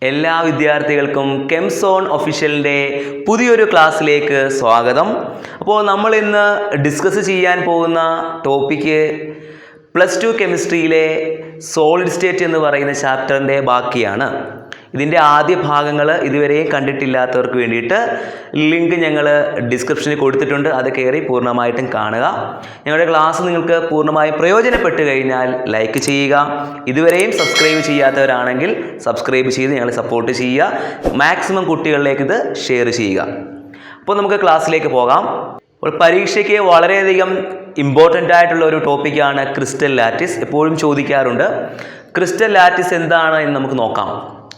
എല്ലാ വിദ്യാർത്ഥികൾക്കും കെംസോൺ ഒഫീഷ്യലിൻ്റെ പുതിയൊരു ക്ലാസ്സിലേക്ക് സ്വാഗതം. അപ്പോൾ നമ്മൾ ഇന്ന് ഡിസ്കസ് ചെയ്യാൻ പോകുന്ന ടോപ്പിക്ക് +2 കെമിസ്ട്രിയിലെ സോളിഡ് സ്റ്റേറ്റ് എന്ന് പറയുന്ന ചാപ്റ്ററിൻ്റെ ബാക്കിയാണ്. ഇതിൻ്റെ ആദ്യ ഭാഗങ്ങൾ ഇതുവരെയും കണ്ടിട്ടില്ലാത്തവർക്ക് വേണ്ടിയിട്ട് ലിങ്ക് ഞങ്ങൾ ഡിസ്ക്രിപ്ഷനിൽ കൊടുത്തിട്ടുണ്ട്. അത് കയറി പൂർണ്ണമായിട്ടും കാണുക. ഞങ്ങളുടെ ക്ലാസ് നിങ്ങൾക്ക് പൂർണ്ണമായും പ്രയോജനപ്പെട്ട് കഴിഞ്ഞാൽ ലൈക്ക് ചെയ്യുക. ഇതുവരെയും സബ്സ്ക്രൈബ് ചെയ്യാത്തവരാണെങ്കിൽ സബ്സ്ക്രൈബ് ചെയ്ത് ഞങ്ങളെ സപ്പോർട്ട് ചെയ്യുക. മാക്സിമം കുട്ടികളിലേക്ക് ഇത് ഷെയർ ചെയ്യുക. അപ്പോൾ നമുക്ക് ക്ലാസ്സിലേക്ക് പോകാം. അപ്പോൾ പരീക്ഷയ്ക്ക് വളരെയധികം ഇമ്പോർട്ടൻ്റ് ആയിട്ടുള്ള ഒരു ടോപ്പിക്കാണ് ക്രിസ്റ്റൽ ലാറ്റിസ്. എപ്പോഴും ചോദിക്കാറുണ്ട്. ക്രിസ്റ്റൽ ലാറ്റിസ് എന്താണ് എന്ന് നമുക്ക് നോക്കാം.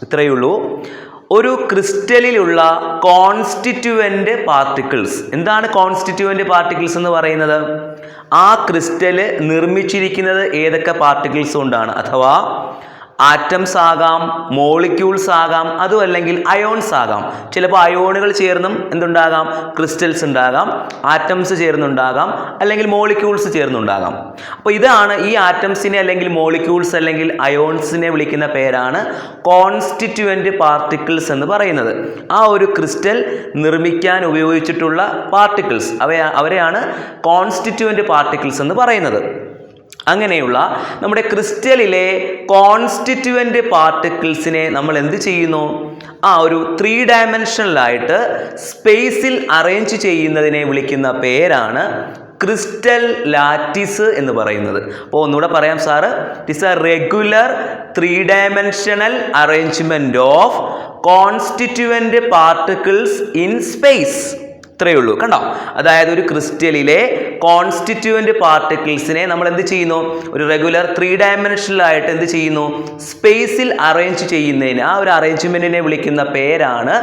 ഇത്രയേ ഉള്ളൂ. ഒരു ക്രിസ്റ്റലിലുള്ള കോൺസ്റ്റിറ്റ്യുവൻ്റ് പാർട്ടിക്കിൾസ്. എന്താണ് കോൺസ്റ്റിറ്റ്യുവൻ്റ് പാർട്ടിക്കിൾസ് എന്ന് പറയുന്നത്? ആ ക്രിസ്റ്റൽ നിർമ്മിച്ചിരിക്കുന്നത് ഏതൊക്കെ പാർട്ടിക്കിൾസ് കൊണ്ടാണ്? അഥവാ ആറ്റംസ് ആകാം, മോളിക്യൂൾസ് ആകാം, അതും അല്ലെങ്കിൽ അയോൺസ് ആകാം. ചിലപ്പോൾ അയോണുകൾ ചേർന്നും എന്തുണ്ടാകാം? ക്രിസ്റ്റൽസ് ഉണ്ടാകാം. ആറ്റംസ് ചേർന്നുണ്ടാകാം, അല്ലെങ്കിൽ മോളിക്യൂൾസ് ചേർന്നുണ്ടാകാം. അപ്പോൾ ഇതാണ് ഈ ആറ്റംസിനെ അല്ലെങ്കിൽ മോളിക്യൂൾസ് അല്ലെങ്കിൽ അയോൺസിനെ വിളിക്കുന്ന പേരാണ് കോൺസ്റ്റിറ്റ്യുവൻ്റ് പാർട്ടിക്കിൾസ് എന്ന് പറയുന്നത്. ആ ഒരു ക്രിസ്റ്റൽ നിർമ്മിക്കാൻ ഉപയോഗിച്ചിട്ടുള്ള പാർട്ടിക്കിൾസ് അവരെയാണ് കോൺസ്റ്റിറ്റ്യുവൻ്റ് പാർട്ടിക്കിൾസ് എന്ന് പറയുന്നത്. അങ്ങനെയുള്ള നമ്മുടെ ക്രിസ്റ്റലിലെ കോൺസ്റ്റിറ്റ്യുവൻ്റ് പാർട്ടിക്കിൾസിനെ നമ്മൾ എന്ത് ചെയ്യുന്നു? ഒരു 3 ഡയമെൻഷനിലായിട്ട് സ്പേസിൽ അറേഞ്ച് ചെയ്യുന്നതിനെ വിളിക്കുന്ന പേരാണ് ക്രിസ്റ്റൽ ലാറ്റിസ് എന്ന് പറയുന്നത്. അപ്പോൾ ഒന്നുകൂടെ പറയാം sir. It is A regular 3 dimensional arrangement of constituent particles in space. ഇത്രയേ ഉള്ളൂ. കണ്ടോ? അതായത് ഒരു ക്രിസ്റ്റലിലെ കോൺസ്റ്റിറ്റ്യുവൻ്റ് പാർട്ടിക്കിൾസിനെ നമ്മൾ എന്ത് ചെയ്യുന്നു? ഒരു റെഗുലർ 3 ഡയമെൻഷനിലായിട്ട് എന്ത് ചെയ്യുന്നു? സ്പേസിൽ അറേഞ്ച് ചെയ്യുന്നതിന് ആ ഒരു അറേഞ്ച്മെൻറ്റിനെ വിളിക്കുന്ന പേരാണ്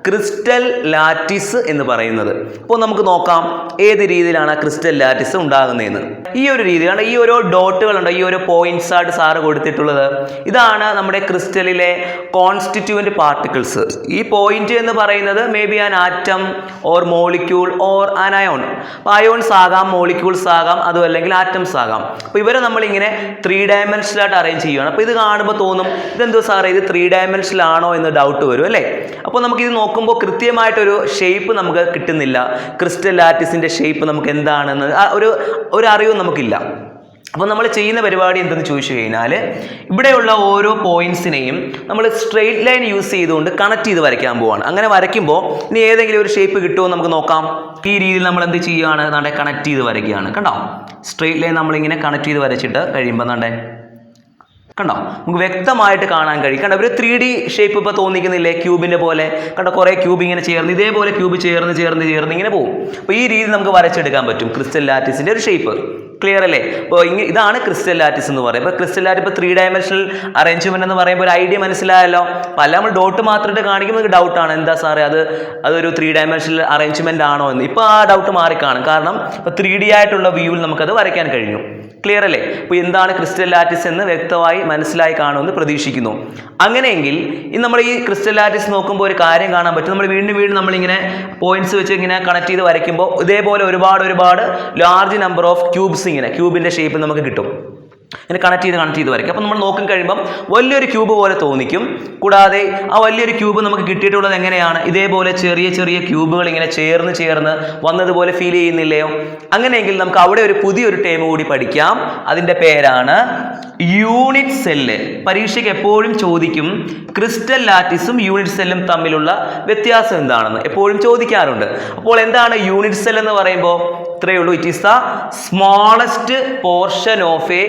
ക്രിസ്റ്റൽ ലാറ്റിസ് എന്ന് പറയുന്നത്. അപ്പോൾ നമുക്ക് നോക്കാം ഏത് രീതിയിലാണ് ക്രിസ്റ്റൽ ലാറ്റിസ് ഉണ്ടാകുന്നതെന്ന്. ഈ ഒരു രീതിയിലാണ്. ഈ ഓരോ ഡോട്ടുകളുണ്ട്, ഈ ഓരോ പോയിന്റ്സ് ആയിട്ട് സാറ് കൊടുത്തിട്ടുള്ളത്. ഇതാണ് നമ്മുടെ ക്രിസ്റ്റലിലെ കോൺസ്റ്റിറ്റ്യുവൻ്റ് പാർട്ടിക്കിൾസ്. ഈ പോയിന്റ് എന്ന് പറയുന്നത് may be an atom or molecule or an ion. അപ്പോൾ അയോൺസ് ആകാം, മോളിക്യൂൾസ് ആകാം, അതും അല്ലെങ്കിൽ ആറ്റംസ് ആകാം. അപ്പോൾ ഇവരെ നമ്മളിങ്ങനെ 3 ഡയമെൻഷനിലായിട്ട് അറേഞ്ച് ചെയ്യുകയാണ്. അപ്പോൾ ഇത് കാണുമ്പോൾ തോന്നും ഇതെന്തോ സാറേ ഇത് 3 ഡയമെൻഷനിലാണോ എന്ന് ഡൗട്ട് വരും അല്ലേ? അപ്പോൾ നമുക്കിത് നോക്കുമ്പോൾ കൃത്യമായിട്ടൊരു ഷേപ്പ് നമുക്ക് കിട്ടുന്നില്ല. ക്രിസ്റ്റൽ ലാറ്റിസിൻ്റെ ഷേപ്പ് നമുക്ക് എന്താണെന്ന് ഒരു അറിവും നമുക്കില്ല. അപ്പോൾ നമ്മൾ ചെയ്യുന്ന പരിപാടി എന്തെന്ന് ചോദിച്ചു കഴിഞ്ഞാൽ ഇവിടെയുള്ള ഓരോ പോയിന്റ്സിനെയും നമ്മൾ സ്ട്രെയിറ്റ് ലൈൻ യൂസ് ചെയ്തുകൊണ്ട് കണക്ട് ചെയ്ത് വരയ്ക്കാൻ പോവാണ്. അങ്ങനെ വരയ്ക്കുമ്പോൾ ഇനി ഏതെങ്കിലും ഒരു ഷേപ്പ് കിട്ടുമോ നമുക്ക് നോക്കാം. ഈ രീതിയിൽ നമ്മൾ എന്ത് ചെയ്യുകയാണ്? നമ്മുടെ കണക്ട് ചെയ്ത് വരയ്ക്കുകയാണ്. കണ്ടോ? സ്ട്രെയിറ്റ് ലൈൻ നമ്മളിങ്ങനെ കണക്ട് ചെയ്ത് വരച്ചിട്ട് കഴിയുമ്പോൾ നമ്മുടെ കണ്ടോ നമുക്ക് വ്യക്തമായിട്ട് കാണാൻ കഴിയും. കണ്ടോ ഒരു 3D ഷേപ്പ് ഇപ്പോൾ തോന്നിക്കുന്നില്ലേ? ക്യൂബിൻ്റെ പോലെ. കണ്ടോ കുറേ ക്യൂബ് ഇങ്ങനെ ചേർന്ന് ഇതേപോലെ ക്യൂബ് ചേർന്ന് ഇങ്ങനെ പോകും. അപ്പോൾ ഈ രീതി നമുക്ക് വരച്ചെടുക്കാൻ പറ്റും ക്രിസ്റ്റൽ ലാറ്റിസിൻ്റെ ഒരു ഷേപ്പ്. ക്ലിയർ അല്ലേ? അപ്പോൾ ഇതാണ് ക്രിസ്റ്റൽ ലാറ്റിസ് എന്ന് പറയുമ്പോൾ. ഇപ്പോൾ ക്രിസ്റ്റൽ ലാറ്റിസ് ഇപ്പോൾ 3 ഡയമെൻഷണൽ അറേഞ്ച്മെന്റ് എന്ന് പറയുമ്പോൾ ഒരു ഐഡിയ മനസ്സിലായല്ലോ. പല നമ്മൾ ഡോട്ട് മാത്രമായിട്ട് കാണിക്കുമ്പോൾ നമുക്ക് ഡൗട്ടാണ് എന്താ സാറേ അതൊരു 3 ഡയമെൻഷണൽ അറേഞ്ച്മെന്റ് ആണോ എന്ന്. ഇപ്പോൾ ആ ഡൗട്ട് മാറിക്കാണും. കാരണം ഇപ്പോൾ 3D ആയിട്ടുള്ള വ്യൂവിൽ നമുക്കത് വരയ്ക്കാൻ കഴിഞ്ഞു. ക്ലിയർ അല്ലേ? അപ്പോൾ എന്താണ് ക്രിസ്റ്റൽ ലാറ്റിസ് എന്ന് വ്യക്തമായി മനസ്സിലായി കാണുമെന്ന് പ്രതീക്ഷിക്കുന്നു. അങ്ങനെയെങ്കിൽ ഇന്ന് നമ്മൾ ഈ ക്രിസ്റ്റൽ ലാറ്റിസ് നോക്കുമ്പോൾ ഒരു കാര്യം കാണാൻ പറ്റും. നമ്മൾ വീണ്ടും നമ്മളിങ്ങനെ പോയിന്റ്സ് വെച്ച് ഇങ്ങനെ കണക്ട് ചെയ്ത് വരയ്ക്കുമ്പോൾ ഇതേപോലെ ഒരുപാട് ലാർജ് നമ്പർ ഓഫ് ക്യൂബ്സ് ഇങ്ങനെ ക്യൂബിൻ്റെ ഷേപ്പ് നമുക്ക് കിട്ടും. ഇങ്ങനെ കണക്ട് ചെയ്ത് വരയ്ക്കും. അപ്പോൾ നമ്മൾ നോക്കി കഴിയുമ്പം വലിയൊരു ക്യൂബ് പോലെ തോന്നിക്കും. കൂടാതെ ആ വലിയൊരു ക്യൂബ് നമുക്ക് കിട്ടിയിട്ടുള്ളത് എങ്ങനെയാണ്? ഇതേപോലെ ചെറിയ ക്യൂബുകൾ ഇങ്ങനെ ചേർന്ന് വന്നതുപോലെ ഫീൽ ചെയ്യുന്നില്ലയോ? അങ്ങനെയെങ്കിൽ നമുക്ക് അവിടെ ഒരു പുതിയൊരു ടേം കൂടി പഠിക്കാം. അതിൻ്റെ പേരാണ് യൂണിറ്റ് സെല്ല്. പരീക്ഷയ്ക്ക് എപ്പോഴും ചോദിക്കും ക്രിസ്റ്റൽ ലാറ്റിസും യൂണിറ്റ് സെല്ലും തമ്മിലുള്ള വ്യത്യാസം എന്താണെന്ന് എപ്പോഴും ചോദിക്കാറുണ്ട്. അപ്പോൾ എന്താണ് യൂണിറ്റ് സെൽ എന്ന് പറയുമ്പോൾ? ഇത്രയേ ഉള്ളൂ. It is the smallest portion of a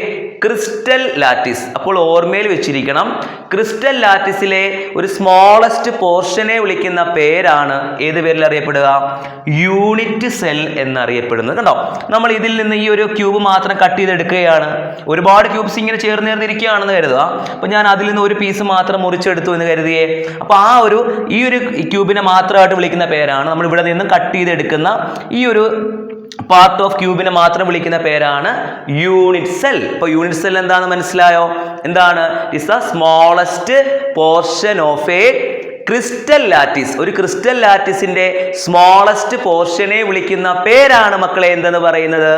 crystal lattice. അപ്പോൾ ഓർമ്മയിൽ വെച്ചിരിക്കണം, ക്രിസ്റ്റൽ ലാറ്റിസിലെ ഒരു സ്മോളസ്റ്റ് പോർഷനെ വിളിക്കുന്ന പേരാണ് ഏത് പേരിൽ അറിയപ്പെടുക? യൂണിറ്റ് സെൽ എന്നറിയപ്പെടുന്നത്. കണ്ടോ? നമ്മൾ ഇതിൽ നിന്ന് ഈ ഒരു ക്യൂബ് മാത്രം കട്ട് ചെയ്തെടുക്കുകയാണ്. ഒരുപാട് ക്യൂബ്സ് ഇങ്ങനെ ചേർന്നിരിക്കുകയാണെന്ന് കരുതുക. അപ്പോൾ ഞാൻ അതിൽ നിന്ന് ഒരു പീസ് മാത്രം മുറിച്ചെടുത്തു എന്ന് കരുതിയേ. അപ്പോൾ ഈ ഒരു ക്യൂബിനെ മാത്രമായിട്ട് വിളിക്കുന്ന പേരാണ്, നമ്മൾ ഇവിടെ നിന്ന് കട്ട് ചെയ്തെടുക്കുന്ന ഈ ഒരു പാർട്ട് ഓഫ് ക്യൂബിനെ മാത്രം വിളിക്കുന്ന പേരാണ് യൂണിറ്റ് സെൽ. ഇപ്പോൾ യൂണിറ്റ് സെൽ എന്താണെന്ന് മനസ്സിലായോ? എന്താണ്? It's the smallest portion of a crystal lattice, ഒരു ക്രിസ്റ്റൽ ലാറ്റിസിന്റെ സ്മോളസ്റ്റ് പോർഷനെ വിളിക്കുന്ന പേരാണ് മക്കളെ എന്തെന്ന് പറയുന്നത്?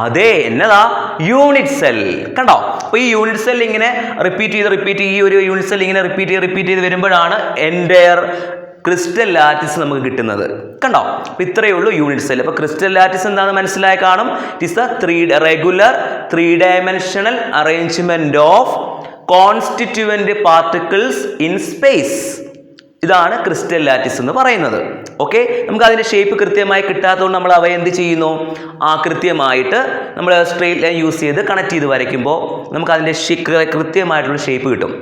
അതെ, എന്നതാ? Unit cell. കണ്ടോ? അപ്പൊ ഈ യൂണിറ്റ് സെൽ ഇങ്ങനെ റിപ്പീറ്റ് ഈ ഒരു യൂണിറ്റ് സെൽ ഇങ്ങനെ റിപ്പീറ്റ് ചെയ്ത് വരുമ്പോഴാണ് എൻ്റയർ ക്രിസ്റ്റൽ ലാറ്റിസ് നമുക്ക് കിട്ടുന്നത്. കണ്ടോ? അപ്പൊ ഇത്രയേ ഉള്ളൂ യൂണിറ്റ് സെൽ. അപ്പൊ ക്രിസ്റ്റൽ ലാറ്റിസ് എന്താണെന്ന് മനസ്സിലായി കാണും. It is the regular 3-dimensional arrangement of constituent particles in space. ഇതാണ് ക്രിസ്റ്റൽ ലാറ്റിസ് എന്ന് പറയുന്നത്. ഓക്കെ, നമുക്ക് അതിന്റെ ഷേപ്പ് കൃത്യമായി കിട്ടാത്തതുകൊണ്ട് നമ്മൾ അവയെ എന്ത് ചെയ്യുന്നു? കൃത്യമായിട്ട് നമ്മൾ സ്ട്രെയിറ്റ് ലൈൻ യൂസ് ചെയ്ത് കണക്ട് ചെയ്ത് വരയ്ക്കുമ്പോൾ നമുക്ക് അതിന്റെ കൃത്യമായിട്ടുള്ള ഷേപ്പ് കിട്ടും.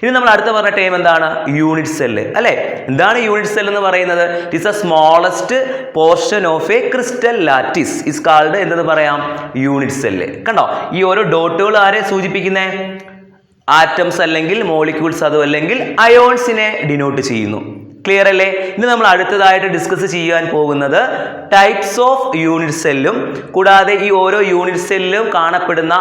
ഇനി നമ്മൾ അടുത്ത പറഞ്ഞ ടൈം എന്താണ്? യൂണിറ്റ് സെല്ല് അല്ലെ? എന്താണ് യൂണിറ്റ് സെൽ എന്ന് പറയുന്നത്? It is a smallest portion of a crystal lattice is called എന്തെന്ന് പറയാം? Unit cell. കണ്ടോ? ഈ ഓരോ ഡോട്ടുകൾ ആരെ സൂചിപ്പിക്കുന്നേ? ആറ്റംസ് അല്ലെങ്കിൽ മോളിക്യൂൾസ്, അതും അല്ലെങ്കിൽ അയോൺസിനെ ഡിനോട്ട് ചെയ്യുന്നു. ക്ലിയർ അല്ലേ? ഇനി നമ്മൾ അടുത്തതായിട്ട് ഡിസ്കസ് ചെയ്യാൻ പോകുന്നത് ടൈപ്സ് ഓഫ് യൂണിറ്റ് സെല്ലും കൂടാതെ ഈ ഓരോ യൂണിറ്റ് സെല്ലിലും കാണപ്പെടുന്ന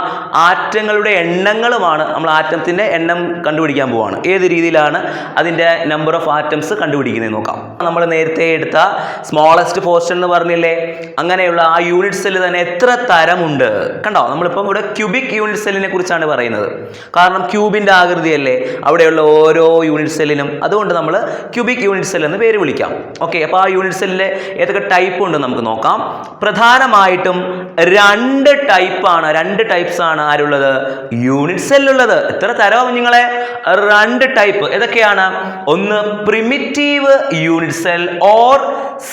ആറ്റങ്ങളുടെ എണ്ണങ്ങളുമാണ്. നമ്മൾ ആറ്റത്തിന്റെ എണ്ണം കണ്ടുപിടിക്കാൻ പോവാണ്. ഏത് രീതിയിലാണ് അതിന്റെ നമ്പർ ഓഫ് ആറ്റംസ് കണ്ടുപിടിക്കുന്നത് നോക്കാം. നമ്മൾ നേരത്തെ എടുത്ത സ്മോളസ്റ്റ് പോർഷൻ എന്ന് പറഞ്ഞില്ലേ, അങ്ങനെയുള്ള ആ യൂണിറ്റ് സെല്ല് തന്നെ എത്ര തരമുണ്ട്? കണ്ടോ? നമ്മളിപ്പം ഇവിടെ ക്യൂബിക് യൂണിറ്റ് സെല്ലിനെ കുറിച്ചാണ് പറയുന്നത്. കാരണം ക്യൂബിന്റെ ആകൃതിയല്ലേ അവിടെയുള്ള ഓരോ യൂണിറ്റ് സെല്ലിനും, അതുകൊണ്ട് നമ്മൾ ക്യൂബിക് യൂണിറ്റ് സെൽ എന്ന് പേര് വിളിക്കാം. ഓക്കെ, അപ്പോൾ ആ യൂണിറ്റ് സെല്ലിലെ ഏതൊക്കെ ടൈപ്പ് ഉണ്ട് നമുക്ക് നോക്കാം. പ്രധാനമായിട്ടും രണ്ട് ടൈപ്സ് ആണ് ആരുള്ളത്? യൂണിറ്റ് സെല്ലുള്ളത്. എത്ര തരവും നിങ്ങളെ? 2 ടൈപ്പ്. ഏതൊക്കെയാണ്? ഒന്ന് primitive unit cell or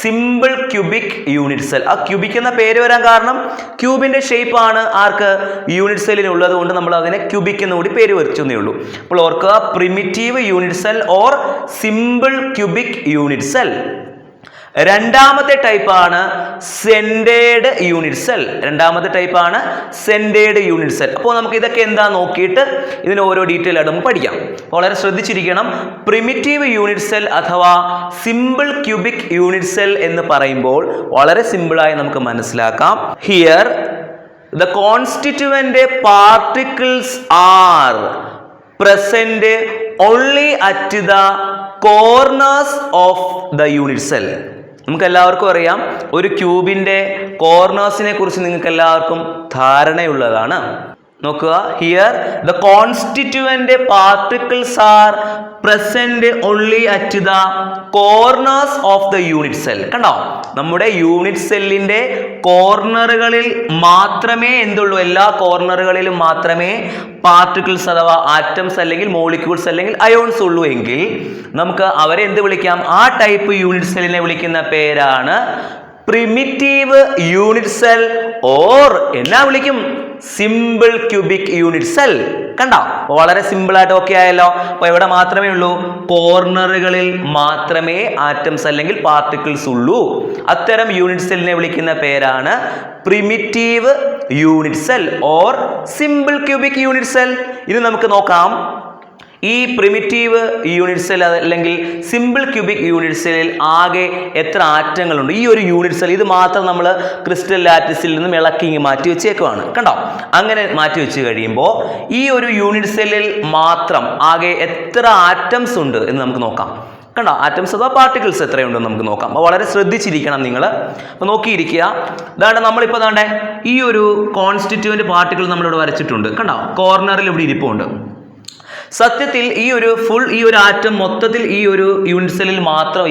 simple cubic unit cell. ആ ക്യൂബിക് എന്ന പേര് വരാൻ കാരണം ക്യൂബിന്റെ ഷേപ്പ് ആണ് ആർക്ക്? യൂണിറ്റ് സെല്ലിന് ഉള്ളത് കൊണ്ട് നമ്മൾ അതിനെ ക്യൂബിക് എന്നുകൂടി പേര് വരച്ചേ ഉള്ളൂ. അപ്പോൾ ഓർക്കുക, primitive unit cell or simple cubic unit cell. രണ്ടാമത്തെ ടൈപ്പാണ് സെന്റേഡ് യൂണിറ്റ് സെൽ. അപ്പോൾ നമുക്ക് ഇതൊക്കെ എന്താ നോക്കിയിട്ട് ഇതിന് ഓരോ ഡീറ്റെയിൽ ആയിട്ട് നമുക്ക് പഠിക്കാം. വളരെ ശ്രദ്ധിച്ചിരിക്കണം. പ്രിമിറ്റീവ് യൂണിറ്റ് സെൽ അഥവാ സിമ്പിൾ ക്യൂബിക് യൂണിറ്റ് സെൽ എന്ന് പറയുമ്പോൾ വളരെ സിമ്പിളായി നമുക്ക് മനസ്സിലാക്കാം. Here the constituent particles are present only at the corners of the unit cell. നമുക്ക് എല്ലാവർക്കും അറിയാം, ഒരു ക്യൂബിന്റെ കോർണേഴ്സിനെ കുറിച്ച് നിങ്ങൾക്ക് എല്ലാവർക്കും ധാരണയുള്ളതാണ്. നോക്കുക, here the constituent particles are present only at the corners of the unit cell. കണ്ടോ? നമ്മുടെ യൂണിറ്റ് സെല്ലിന്റെ കോർണറുകളിൽ മാത്രമേ എന്തുള്ളൂ? എല്ലാ കോർണറുകളിലും മാത്രമേ പാർട്ടിക്കിൾസ് അഥവാ ആറ്റംസ് അല്ലെങ്കിൽ മോളിക്യൂൾസ് അല്ലെങ്കിൽ അയോൺസ് ഉള്ളൂ എങ്കിൽ നമുക്ക് അവരെ എന്ത് വിളിക്കാം? ആ ടൈപ്പ് യൂണിറ്റ് സെല്ലിനെ വിളിക്കുന്ന പേരാണ് പ്രിമിറ്റീവ് യൂണിറ്റ് സെൽ ഓർ എന്നാ വിളിക്കും? Simple cubic unit cell. കണ്ടോ? വളരെ സിമ്പിൾ ആയിട്ട് ഓക്കെ ആയല്ലോ. അപ്പൊ ഇവിടെ മാത്രമേ ഉള്ളൂ? കോർണറുകളിൽ മാത്രമേ ആറ്റംസ് അല്ലെങ്കിൽ പാർട്ടിക്കിൾസ് ഉള്ളൂ. അത്തരം യൂണിറ്റ് സെല്ലിനെ വിളിക്കുന്ന പേരാണ് primitive unit cell or simple cubic unit cell. ഇത് നമുക്ക് നോക്കാം. ഈ പ്രിമിറ്റീവ് യൂണിറ്റ് സെൽ അല്ലെങ്കിൽ സിമ്പിൾ ക്യൂബിക് യൂണിറ്റ് സെല്ലിൽ ആകെ എത്ര ആറ്റങ്ങളുണ്ട്? ഈ ഒരു യൂണിറ്റ് സെൽ ഇത് മാത്രം നമ്മൾ ക്രിസ്റ്റൽ ലാറ്റിസിൽ നിന്നും ഇളക്കി മാറ്റി വെച്ചേക്കുവാണ്. കണ്ടോ? അങ്ങനെ മാറ്റി വെച്ച് കഴിയുമ്പോൾ ഈ ഒരു യൂണിറ്റ് സെല്ലിൽ മാത്രം ആകെ എത്ര ആറ്റംസ് ഉണ്ട് എന്ന് നമുക്ക് നോക്കാം. കണ്ടോ? ആറ്റംസ് അഥവാ പാർട്ടിക്കിൾസ് എത്രയുണ്ടെന്ന് നമുക്ക് നോക്കാം. അപ്പോൾ വളരെ ശ്രദ്ധിച്ചിരിക്കണം നിങ്ങൾ. അപ്പോൾ നോക്കിയിരിക്കുക. അതാണ്ട് നമ്മളിപ്പോൾ അതാണ്ട് ഈ ഒരു കോൺസ്റ്റിറ്റ്യൂവന്റ് പാർട്ടിക്കിൾ നമ്മളിവിടെ വരച്ചിട്ടുണ്ട്. കണ്ടോ? കോർണറിൽ ഇവിടെ ഇരിപ്പുണ്ട്. സത്യത്തിൽ ഈ ഒരു ആറ്റം മൊത്തത്തിൽ ഈ ഒരു യൂണിറ്റ് സെല്ലിൽ മാത്രം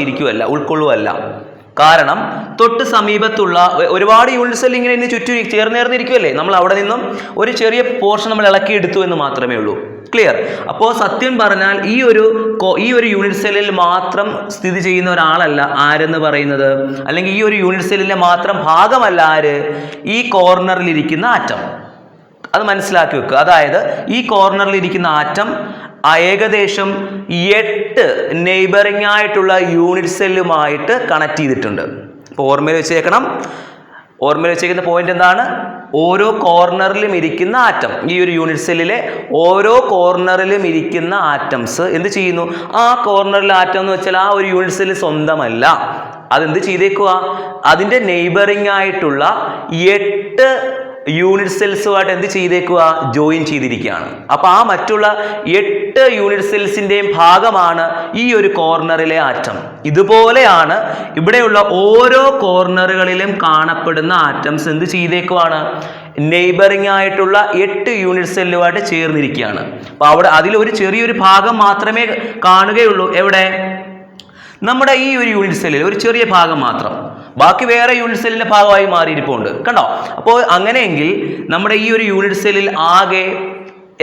ഉൾക്കൊള്ളുവല്ല. കാരണം തൊട്ട് സമീപത്തുള്ള ഒരുപാട് യൂണിറ്റ് സെൽ ഇങ്ങനെ ചുറ്റും ചേർന്നിരിക്കുമല്ലേ, നമ്മൾ അവിടെ നിന്നും ഒരു ചെറിയ പോർഷൻ നമ്മൾ ഇളക്കിയെടുത്തു എന്ന് മാത്രമേ ഉള്ളൂ. ക്ലിയർ? അപ്പോൾ സത്യം പറഞ്ഞാൽ ഈ ഒരു യൂണിറ്റ് സെല്ലിൽ മാത്രം സ്ഥിതി ചെയ്യുന്ന ഒരാളല്ല ആരെന്ന് പറയുന്നത്, അല്ലെങ്കിൽ ഈ ഒരു യൂണിറ്റ് സെല്ലിന്റെ മാത്രം ഭാഗമല്ല ആര്? ഈ കോർണറിൽ ഇരിക്കുന്ന ആറ്റം. അത് മനസ്സിലാക്കി വെക്കുക. അതായത് ഈ കോർണറിൽ ഇരിക്കുന്ന ആറ്റം ഏകദേശം 8 നെയ്ബറിംഗ് ആയിട്ടുള്ള യൂണിറ്റ് സെല്ലുമായിട്ട് കണക്ട് ചെയ്തിട്ടുണ്ട്. അപ്പോൾ ഓർമ്മയിൽ വെച്ചേക്കുന്ന പോയിന്റ് എന്താണ്? ഓരോ കോർണറിലും ഇരിക്കുന്ന ആറ്റം, ഈ ഒരു യൂണിറ്റ് സെല്ലിലെ ഓരോ കോർണറിലും ഇരിക്കുന്ന ആറ്റംസ് എന്ത് ചെയ്യുന്നു? ആ കോർണറിലെ ആറ്റം എന്ന് വെച്ചാൽ ആ ഒരു യൂണിറ്റ് സെല്ല് സ്വന്തമല്ല. അതെന്ത് ചെയ്തേക്കുക? അതിൻ്റെ നെയ്ബറിംഗ് ആയിട്ടുള്ള 8 യൂണിറ്റ് സെൽസുമായിട്ട് എന്ത് ചെയ്തേക്കുക, ജോയിൻ ചെയ്തിരിക്കുകയാണ്. അപ്പോൾ ആ മറ്റുള്ള 8 യൂണിറ്റ് സെൽസിൻ്റെയും ഭാഗമാണ് ഈ ഒരു കോർണറിലെ ആറ്റം. ഇതുപോലെയാണ് ഇവിടെയുള്ള ഓരോ കോർണറുകളിലും കാണപ്പെടുന്ന ആറ്റംസ് എന്ത് ചെയ്തേക്കുവാണ്, നെയ്ബറിംഗ് ആയിട്ടുള്ള 8 യൂണിറ്റ് സെല്ലുമായിട്ട് ചേർന്നിരിക്കുകയാണ്. അപ്പോൾ അവിടെ അതിലൊരു ചെറിയൊരു ഭാഗം മാത്രമേ കാണുകയുള്ളൂ. എവിടെ? നമ്മുടെ ഈ ഒരു യൂണിറ്റ് സെല്ലിൽ ഒരു ചെറിയ ഭാഗം മാത്രം, ബാക്കി വേറെ യൂണിറ്റ് സെല്ലിന്റെ ഭാഗമായി മാറിയിരിപ്പുണ്ട്. കണ്ടോ? അപ്പോൾ അങ്ങനെയെങ്കിൽ നമ്മുടെ ഈ ഒരു യൂണിറ്റ് സെല്ലിൽ ആകെ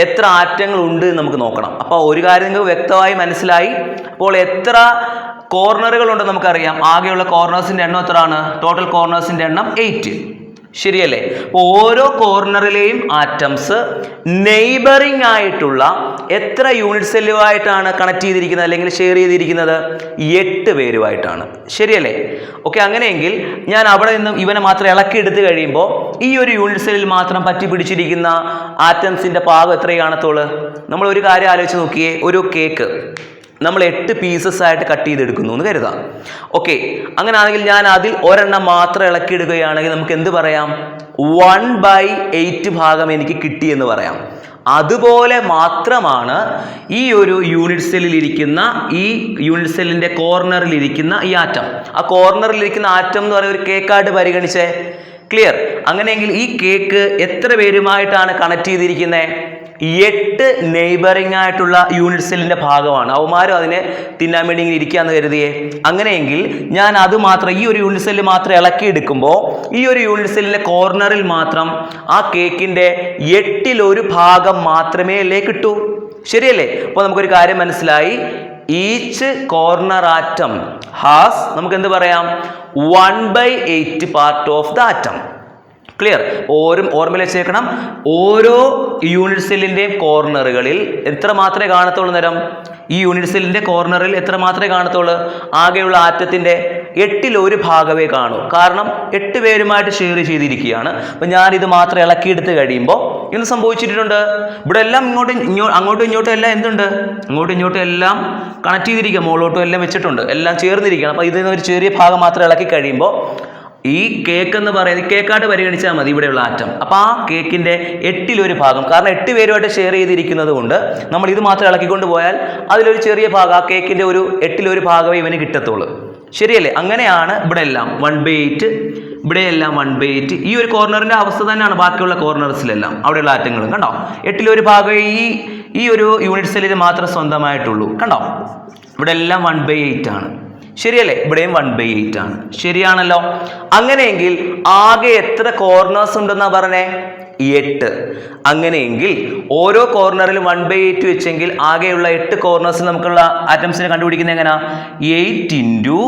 എത്ര ആറ്റങ്ങൾ ഉണ്ട് എന്ന് നമുക്ക് നോക്കണം. അപ്പോൾ ഒരു കാര്യം നിങ്ങൾക്ക് വ്യക്തമായി മനസ്സിലായി. അപ്പോൾ എത്ര കോർണറുകൾ ഉണ്ടെന്ന് നമുക്കറിയാം. ആകെയുള്ള കോർണേഴ്സിന്റെ എണ്ണം എത്രയാണ്? ടോട്ടൽ കോർണേഴ്സിന്റെ എണ്ണം 8. ശരിയല്ലേ? അപ്പോൾ ഓരോ കോർണറിലെയും ആറ്റംസ് നെയ്ബറിംഗ് ആയിട്ടുള്ള എത്ര യൂണിറ്റ് സെല്ലുമായിട്ടാണ് കണക്ട് ചെയ്തിരിക്കുന്നത് അല്ലെങ്കിൽ ഷെയർ ചെയ്തിരിക്കുന്നത്? 8 പേരുമായിട്ടാണ്. ശരിയല്ലേ? ഓക്കെ, അങ്ങനെയെങ്കിൽ ഞാൻ അവിടെ നിന്നും ഇവനെ മാത്രം ഇളക്കി എടുത്ത് കഴിയുമ്പോൾ ഈ ഒരു യൂണിറ്റ് സെല്ലിൽ മാത്രം പറ്റി പിടിച്ചിരിക്കുന്ന ആറ്റംസിന്റെ ഭാഗം എത്രയേ കാണത്തുള്ളൂ? നമ്മൾ ഒരു കാര്യം ആലോചിച്ച് നോക്കിയേ. ഒരു കേക്ക് നമ്മൾ 8 പീസസ് ആയിട്ട് കട്ട് ചെയ്തെടുക്കുന്നു എന്ന് കരുതാം. ഓക്കെ, അങ്ങനെയാണെങ്കിൽ ഞാൻ അതിൽ ഒരെണ്ണം മാത്രം ഇളക്കിയെടുക്കുകയാണെങ്കിൽ നമുക്ക് എന്ത് പറയാം? 1/8 ഭാഗം എനിക്ക് കിട്ടി എന്ന് പറയാം. അതുപോലെ മാത്രമാണ് ഈ ഒരു യൂണിറ്റ് സെല്ലിൽ ഇരിക്കുന്ന ഈ യൂണിറ്റ് സെല്ലിന്റെ കോർണറിൽ ഇരിക്കുന്ന ഈ ആറ്റം. ആ കോർണറിൽ ഇരിക്കുന്ന ആറ്റം എന്ന് പറയുന്ന ഒരു കേക്കായിട്ട് പരിഗണിച്ചേ. ക്ലിയർ? അങ്ങനെയെങ്കിൽ ഈ കേക്ക് എത്ര പേരുമായിട്ടാണ് കണക്ട് ചെയ്തിരിക്കുന്നത്? 8 നെയ്ബറിംഗ് ആയിട്ടുള്ള യൂണിറ്റ് സെല്ലിന്റെ ഭാഗമാണ്. അവന്മാരും അതിനെ തിന്നാൻ വേണ്ടി ഇങ്ങനെ ഇരിക്കാന്ന് കരുതിയേ. അങ്ങനെയെങ്കിൽ ഞാൻ അത് മാത്രം ഈ ഒരു യൂണിറ്റ് സെല്ല് മാത്രം ഇളക്കി എടുക്കുമ്പോൾ ഈ ഒരു യൂണിറ്റ് സെല്ലിന്റെ കോർണറിൽ മാത്രം ആ കേക്കിന്റെ 8-1 ഭാഗം മാത്രമേ അല്ലേ കിട്ടൂ. ശരിയല്ലേ? അപ്പോൾ നമുക്കൊരു കാര്യം മനസ്സിലായി. ഈച്ച് കോർണർ ആറ്റം ഹാസ്, നമുക്ക് എന്ത് പറയാം, 1/8 part of the atom. Clear? ഓർമ്മയിൽ വെച്ചേക്കണം. ഓരോ യൂണിറ്റ് സെല്ലിന്റെയും കോർണറുകളിൽ എത്ര മാത്രമേ കാണത്തുള്ളൂ നേരം? ഈ യൂണിറ്റ് സെല്ലിന്റെ കോർണറിൽ എത്ര മാത്രമേ കാണത്തുള്ളൂ? ആകെയുള്ള ആറ്റത്തിന്റെ 8-1 ഭാഗമേ കാണൂ. കാരണം 8 പേരുമായിട്ട് ഷെയർ ചെയ്തിരിക്കുകയാണ്. അപ്പം ഞാനിത് മാത്രം ഇളക്കിയെടുത്ത് കഴിയുമ്പോൾ എന്ത് സംഭവിച്ചിട്ടുണ്ട്? ഇവിടെ എല്ലാം അങ്ങോട്ടും ഇങ്ങോട്ടും എല്ലാം എന്തുണ്ട്? അങ്ങോട്ടും ഇങ്ങോട്ടും എല്ലാം കണക്ട് ചെയ്തിരിക്കുക, മുകളിലോട്ടും എല്ലാം വെച്ചിട്ടുണ്ട്, എല്ലാം ചേർന്നിരിക്കുകയാണ്. അപ്പം ഇതിൽ നിന്ന് ഒരു ചെറിയ ഭാഗം മാത്രം ഇളക്കി കഴിയുമ്പോൾ ഈ കേക്ക് എന്ന് പറയുന്നത് കേക്കായിട്ട് പരിഗണിച്ചാൽ മതി ഇവിടെയുള്ള ആറ്റം. അപ്പോൾ ആ കേക്കിന്റെ 8-1 ഭാഗം, കാരണം 8 പേരുമായിട്ട് ഷെയർ ചെയ്തിരിക്കുന്നത് കൊണ്ട് നമ്മൾ ഇത് മാത്രം ഇളക്കിക്കൊണ്ട് പോയാൽ അതിലൊരു ചെറിയ ഭാഗം, ആ കേക്കിന്റെ ഒരു 8-1 ഭാഗമേ ഇവന് കിട്ടത്തുള്ളൂ. ശരിയല്ലേ? അങ്ങനെയാണ് ഇവിടെ എല്ലാം 1/8, ഇവിടെയെല്ലാം 1/8. ഈ ഒരു കോർണറിന്റെ അവസ്ഥ തന്നെയാണ് ബാക്കിയുള്ള കോർണേഴ്സിലെല്ലാം അവിടെയുള്ള ആറ്റങ്ങളും. കണ്ടോ? 8-1 ഭാഗമേ ഈ ഒരു യൂണിറ്റ് സെല്ലിന് മാത്രം സ്വന്തമായിട്ടുള്ളൂ. കണ്ടോ? ഇവിടെ എല്ലാം 1/8 ആണ്. ശരിയല്ലേ? ഇവിടെയും 1/8 ആണ്. ശരിയാണല്ലോ? അങ്ങനെയെങ്കിൽ ആകെ എത്ര കോർണേഴ്സ് ഉണ്ടെന്നാ പറഞ്ഞേ? 8. അങ്ങനെയെങ്കിൽ ഓരോ കോർണറിലും 1/8 വെച്ചെങ്കിൽ ആകെയുള്ള 8 കോർണേഴ്സിൽ നമുക്കുള്ള ആറ്റംസിനെ കണ്ടുപിടിക്കുന്നത് എങ്ങനെയാ? 8 ×